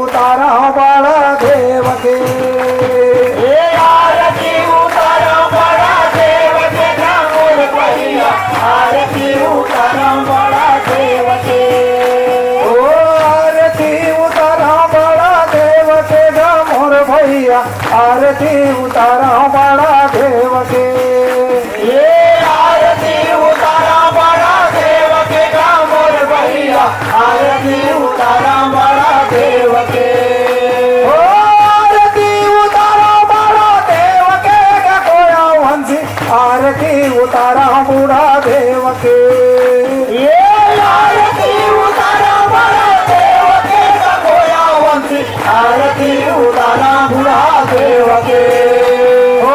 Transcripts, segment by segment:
उतारा बड़ा देव के आरती उतारा बड़ा देव के मोर भैया आरती उतारा बड़ा देव के ओ आरती उतारा बड़ा देव के मोर भैया आरती उतारा बड़ा देव के आरती उतारा बड़ा देव के मोर भैया आरती उतारा बड़ा देव के आरती उतारा बड़ा देव के कोया वंशी आरती उतारा बूढ़ा देव के आरती उतारा बड़ा देव के कोया वंशी आरती उतारा बूढ़ा देव के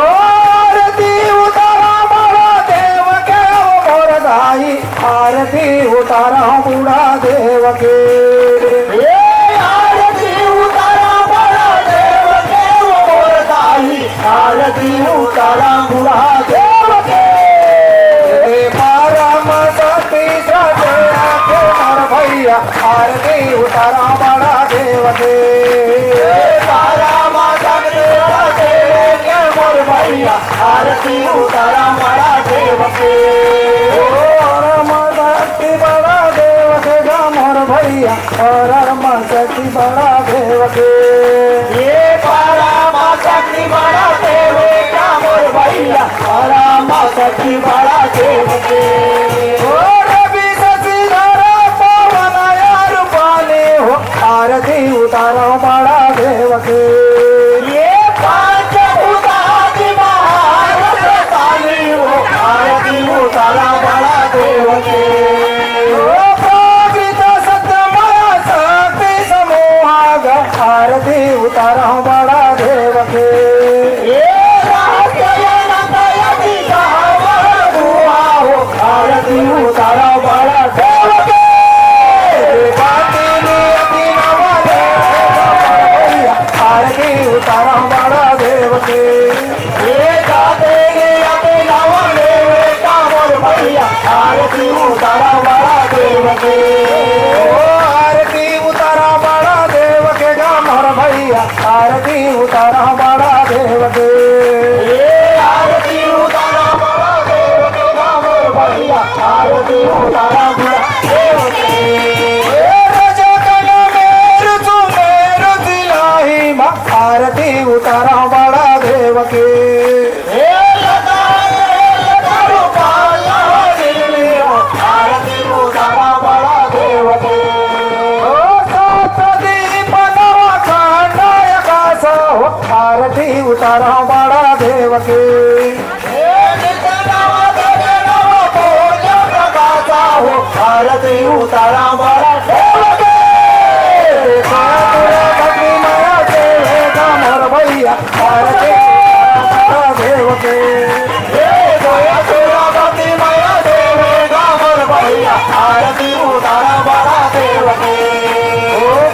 आरती उतारा बड़ा देव के मोर दाई आरती उतारा बूढ़ा देव के आरती उतारा बड़ा देव के मोर दाई आरती उतारा बूढ़ा देव के परम सती सजे आखे मोर भैया आरती उतारा बड़ा देव के तारा माता के मोर भैया आरती उतारा बड़ा देव के परम शक्ति बड़ा देव के मोर भैया परम शक्ति बड़ा देव के ये तारा माता की बड़ा देव का मोर भैया तारा माता की बड़ा देव के रवि शशिधर पवन यार पाले हो आरती उतारा बड़ा देव के ये पांच उदासी महारथ काली हो आरती उतारा बड़ा देव के प्राकृत सत्यमय शक्ति समूह आरती उतारा बड़ा देव के ये आरती उतारा बड़ा देव के आरती उतारा बड़ा देव के आरती उतारा बड़ा देव के आरती उतारा बड़ा देव के मोर भैया आरती उतारा बड़ा देव के आरती उतारा बड़ा देव के मोर भैया आरती उतारा बड़ा देव के आरती उतारा बड़ा देव के आरती उतारा बड़ा देव के आरती उतारा बड़ा देव के आरती उतारा बड़ा देव के भक्ति माया देवेगा मोर भैया आरती बड़ा देव के भक्ति माया देवेगा मोर भैया आरती उतारा बड़ा देव के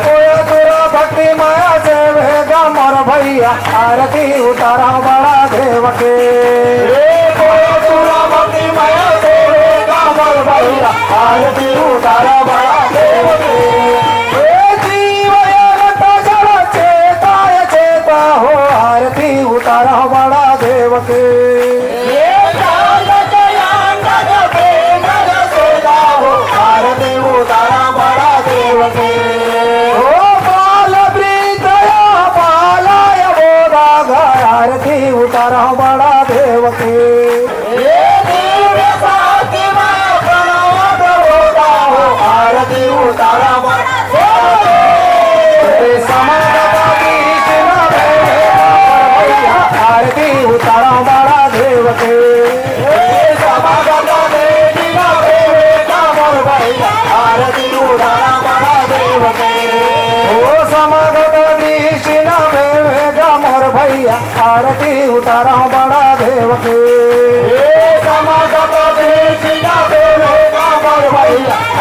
कोया तुरा भक्ति माया देवेगा मोर भैया आरती उतारा बड़ा देव के भक्ति माया देवेगा मोर भैया आरती उतारा बड़ा देव के चेताय चेता हो आरती उतारा बड़ा देव के आरती उतारा बड़ा देव के ओ बाल वृद्धया बालाय बोधा आरती उतारा बड़ा देव के आरती उतारा बड़ा आरती उतारा बड़ा देव के आरती उतारा बड़ा देव के ओ समागत दृष्टि न वेगा मोर भैया आरती उतारा बड़ा देव के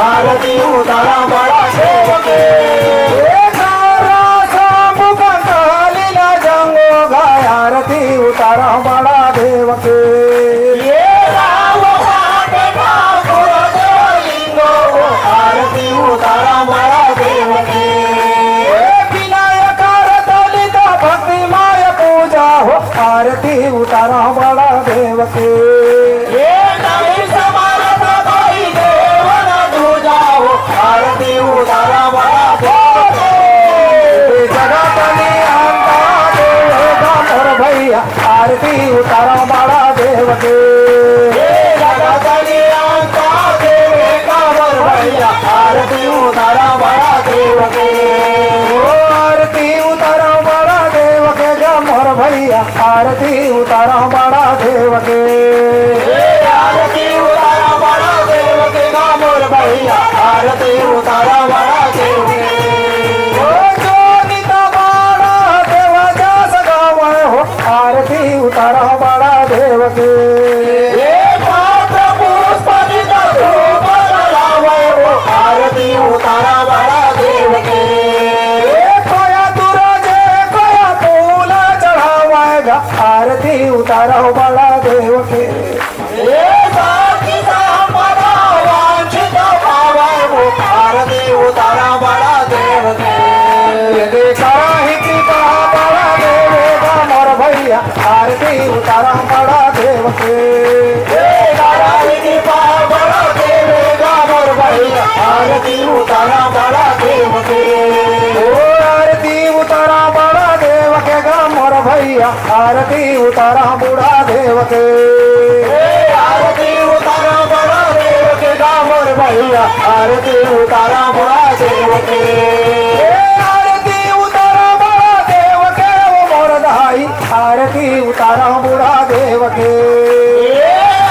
आरती उतारा बड़ा देव के आरती उतारा बड़ा देव के आरती उतारा बड़ा देव के बिना उतारा बड़ा देव के। ये नहीं समारत भाई देव न दूजाओ आरती उतारा बड़ा देव के। जगत नियंता देवेगा मोर भैया आरती उतारा बड़ा देव के। ये जगत नियंता देवेगा मोर भैया आरती उतारा बड़ा देव के। आरती उतारा बड़ा देव के गा मोर भैया आरती उतारा बड़ा देव के। आरती उतारा बड़ा देव के गा मोर भैया आरती उतारा बड़ा देव के। जो निता बड़ा देव जा सगावे हो आरती उतारा बड़ा देव के। ये पात्र पुष्प निता धूप जलावे हो आरती उतारा बड़ा देव के। कोया तुरजे कोया फूल चढ़ावेगा आरती उतारा बड़ा देव के। ये साथी संपदा वांछित भावे हो आरती उतारा बड़ा देव के। देखा ही कृपा बड़ा देवेगा मोर भैया आरती उतारा बड़ा देव के। बड़ा देवेगा मोर भैया आरती उतारा बड़ा देव के। आरती उतारा बड़ा देव के गा मोर भैया आरती उतारा बूढ़ा देव के। आरती उतारा बड़ा देव के गा मोर भैया आरती उतारा बड़ा देव के। आरती उतारा बड़ा देव के वो मोर धाई आरती उतारा बूढ़ा देव के।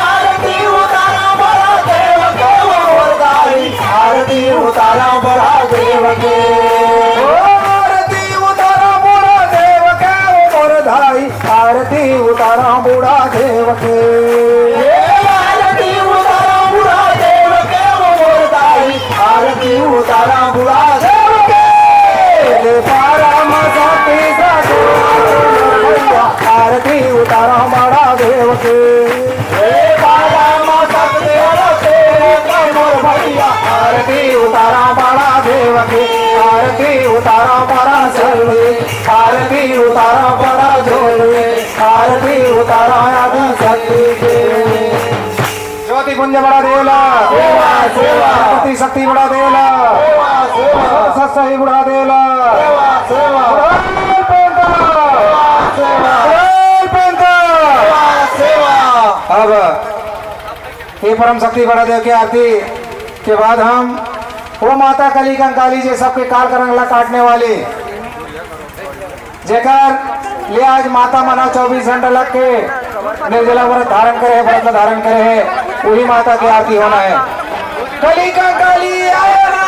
आरती उतारा बड़ा देव के वो मोर दाई आरती उतारा बड़ा देव के। आरती उतारा बूढ़ा देव के वो मोर धाई आरती उतारा बूढ़ा देव के। आरती उतारा बुढ़ा देव के वो मोर दाई आरती उतारा बुढ़ा देव के। पारम सती सतो भैया आरती उतारा बड़ा देव के। मोर भैया आरती उतारा बड़ा देव के। आरती उतारा बड़ा झोले आरती उतारा बड़ा झोले आरती उतारा आदि शक्ति के। ज्योति पुंज बड़ा देवला सेवा सेवा पति शक्ति बड़ा देवला सेवा सत्सही बड़ा देवला सेवा सेवा। अब ये परम शक्ति बड़ा देव की आरती के बाद हम वो माता कली कंकाली जी सबके काल करंगला काटने वाली जेकर ले आज माता मना 24 घंटा लग के निर्जला व्रत धारण करे व्रत धारण करे है वही माता की आरती होना है। कली कंकाली आया ना